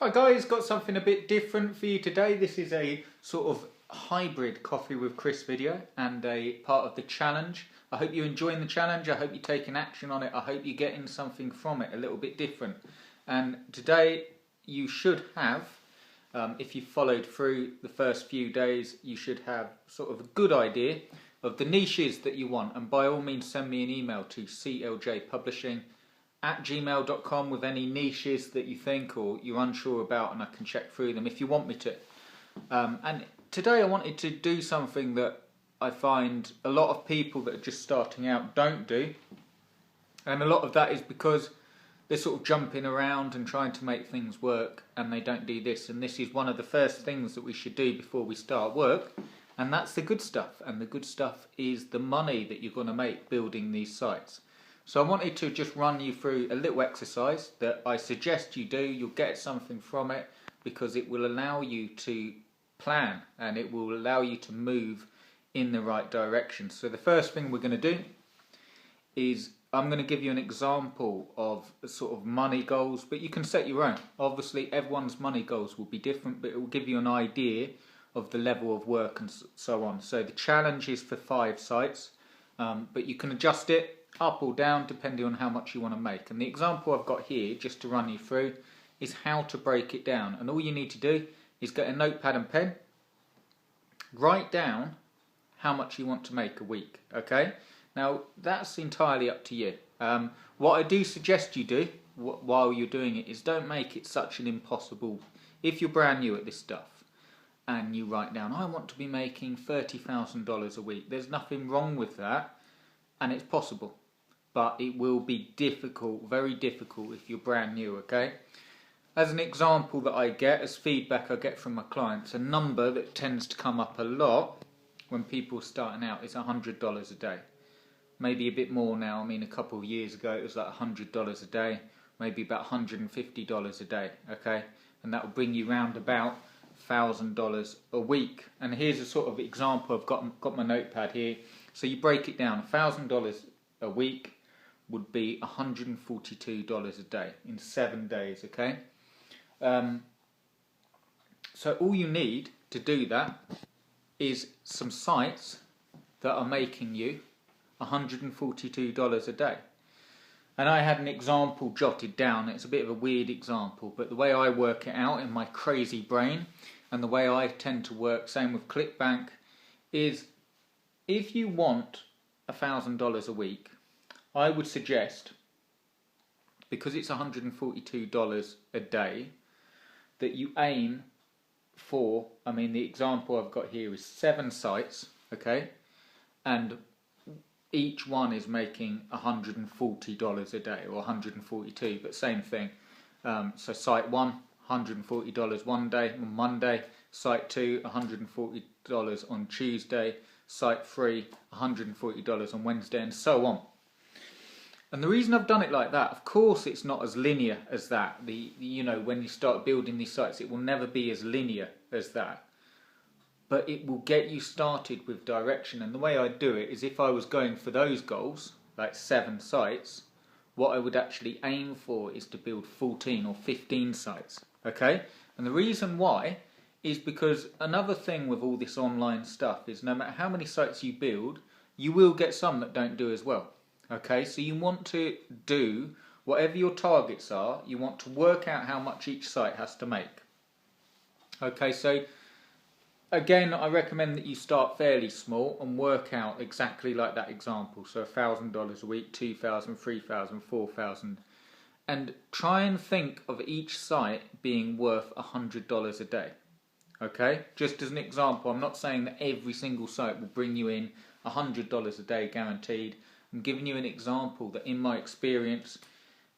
Hi guys, got something a bit different for you today. This is a sort of hybrid Coffee with Chris video and a part of the challenge. I hope you're enjoying the challenge, I hope you're taking action on it, I hope you're getting something from it a little bit different. And today you should have, if you followed through the first few days, you should have sort of a good idea of the niches that you want. And by all means send me an email to cljpublishing@gmail.com with any niches that you think or you're unsure about, and I can check through them if you want me to. And today I wanted to do something that I find a lot of people that are just starting out don't do, and a lot of that is because they're sort of jumping around and trying to make things work and they don't do this, and this is one of the first things that we should do before we start work, and that's the good stuff. And the good stuff is the money that you're going to make building these sites. So I wanted to just run you through a little exercise that I suggest you do. You'll get something from it because it will allow you to plan and it will allow you to move in the right direction. So the first thing we're going to do is I'm going to give you an example of sort of money goals, but you can set your own. Obviously everyone's money goals will be different, but it will give you an idea of the level of work and so on. So the challenge is for 5 sites, but you can adjust it up or down depending on how much you want to make. And the example I've got here, just to run you through, is how to break it down. And all you need to do is get a notepad and pen, write down how much you want to make a week. Okay, now that's entirely up to you. What I do suggest you do while you're doing it is don't make it such an impossible. If you're brand new at this stuff and you write down, I want to be making $30,000 a week, there's nothing wrong with that, and it's possible. But it will be difficult, very difficult if you're brand new, okay? As an example that I get, as feedback I get from my clients, a number that tends to come up a lot when people are starting out is $100 a day. Maybe a bit more now. I mean, a couple of years ago it was like $100 a day, maybe about $150 a day, okay? And that will bring you round about $1,000 a week. And here's a sort of example. I've got my notepad here. So you break it down. $1,000 a week would be $142 a day in 7 days, okay? So all you need to do that is some sites that are making you $142 a day. And I had an example jotted down. It's a bit of a weird example, but the way I work it out in my crazy brain and the way I tend to work, same with ClickBank, is if you want $1,000 a week, I would suggest, because it's $142 a day, that you aim for, I mean, the example I've got here is 7 sites, okay, and each one is making $140 a day, or $142, but same thing. So site 1, $140 one day on Monday, site 2, $140 on Tuesday, site 3, $140 on Wednesday, and so on. And the reason I've done it like that, of course it's not as linear as that. You know, when you start building these sites, it will never be as linear as that. But it will get you started with direction. And the way I do it is, if I was going for those goals, like 7 sites, what I would actually aim for is to build 14 or 15 sites, okay? And the reason why is because another thing with all this online stuff is no matter how many sites you build, you will get some that don't do as well. Okay, so you want to do whatever your targets are, you want to work out how much each site has to make. Okay, so again, I recommend that you start fairly small and work out exactly like that example. So $1,000 a week, $2,000, $3,000, $4,000. And try and think of each site being worth $100 a day. Okay, just as an example, I'm not saying that every single site will bring you in $100 a day guaranteed. I'm giving you an example that in my experience,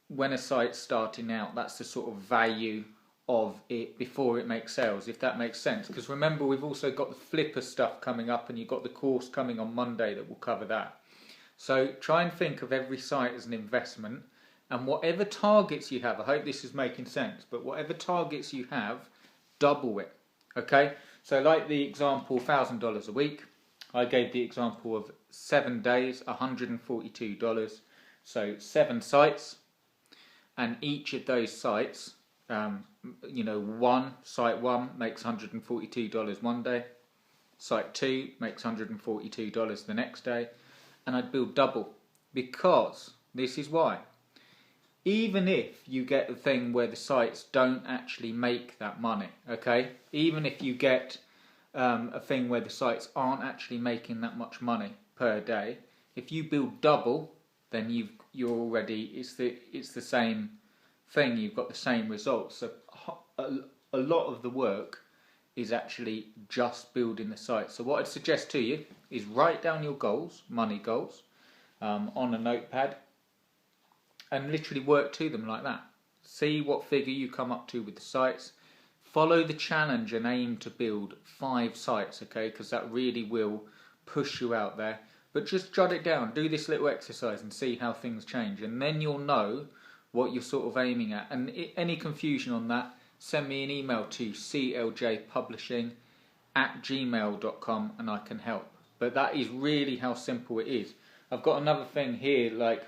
when a site's starting out, that's the sort of value of it before it makes sales, if that makes sense. Because remember, we've also got the flipper stuff coming up, and you've got the course coming on Monday that will cover that. So try and think of every site as an investment, and whatever targets you have, I hope this is making sense, but whatever targets you have, double it. Okay, so like the example, $1,000 a week, I gave the example of 7 days, $142. So 7 sites, and each of those sites You know, site 1 makes $142 one day, site 2 makes $142 the next day, and I'd build double, because this is why. Even if you get the thing where the sites don't actually make that money, okay? Even if you get a thing where the sites aren't actually making that much money per day, if you build double, then you're already, it's the same thing. You've got the same results. So a lot of the work is actually just building the site. So what I'd suggest to you is write down your goals, money goals, on a notepad, and literally work to them like that. See what figure you come up to with the sites. Follow the challenge and aim to build 5 sites, okay? Because that really will push you out there. But just jot it down. Do this little exercise and see how things change. And then you'll know what you're sort of aiming at. And any confusion on that, send me an email to cljpublishing@gmail.com and I can help. But that is really how simple it is. I've got another thing here, like,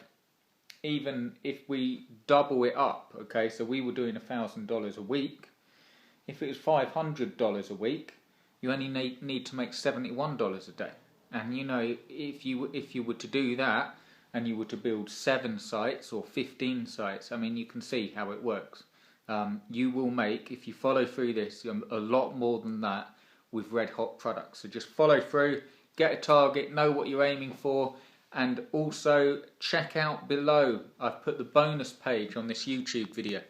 even if we double it up, okay, so we were doing $1,000 a week. If it was $500 a week, you only need to make $71 a day. And you know, if you were to do that, and you were to build 7 sites or 15 sites, I mean, you can see how it works. You will make, if you follow through this, a lot more than that with red hot products. So just follow through, get a target, know what you're aiming for. And also check out below, I've put the bonus page on this YouTube video,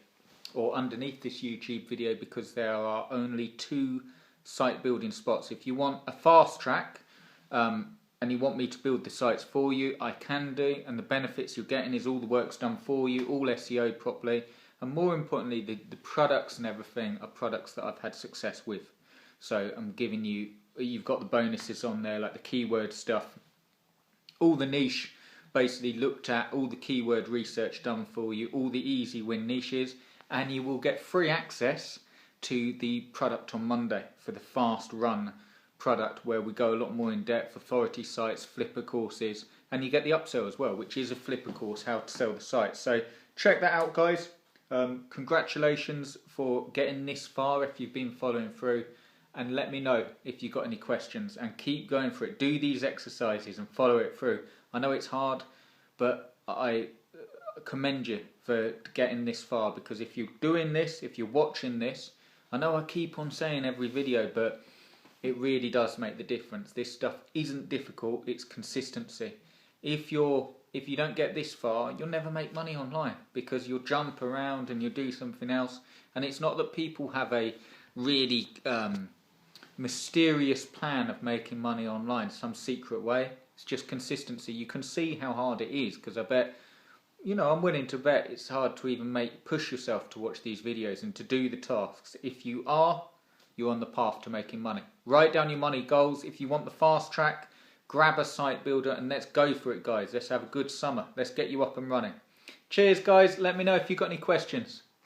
or underneath this YouTube video, because there are only 2 site building spots. If you want a fast track and you want me to build the sites for you, I can do, and the benefits you're getting is all the work's done for you, all SEO properly, and more importantly, the products and everything are products that I've had success with. So I'm giving you, you've got the bonuses on there, like the keyword stuff, all the niche basically looked at, all the keyword research done for you, all the easy win niches, and you will get free access to the product on Monday for the fast run product, where we go a lot more in depth, authority sites, Flipper courses, and you get the upsell as well, which is a Flipper course, how to sell the site. So check that out, guys. Congratulations for getting this far if you've been following through. And let me know if you've got any questions, and keep going for it. Do these exercises and follow it through. I know it's hard, but I commend you for getting this far, because if you're doing this, if you're watching this, I know I keep on saying every video, but it really does make the difference. This stuff isn't difficult, it's consistency. If you don't get this far, you'll never make money online, because you'll jump around and you'll do something else. And it's not that people have a really mysterious plan of making money online, some secret way. It's just consistency. You can see how hard it is, because I bet, you know, I'm willing to bet it's hard to even push yourself to watch these videos and to do the tasks. If you are, you're on the path to making money. Write down your money goals. If you want the fast track, grab a site builder and let's go for it, guys. Let's have a good summer. Let's get you up and running. Cheers, guys. Let me know if you've got any questions.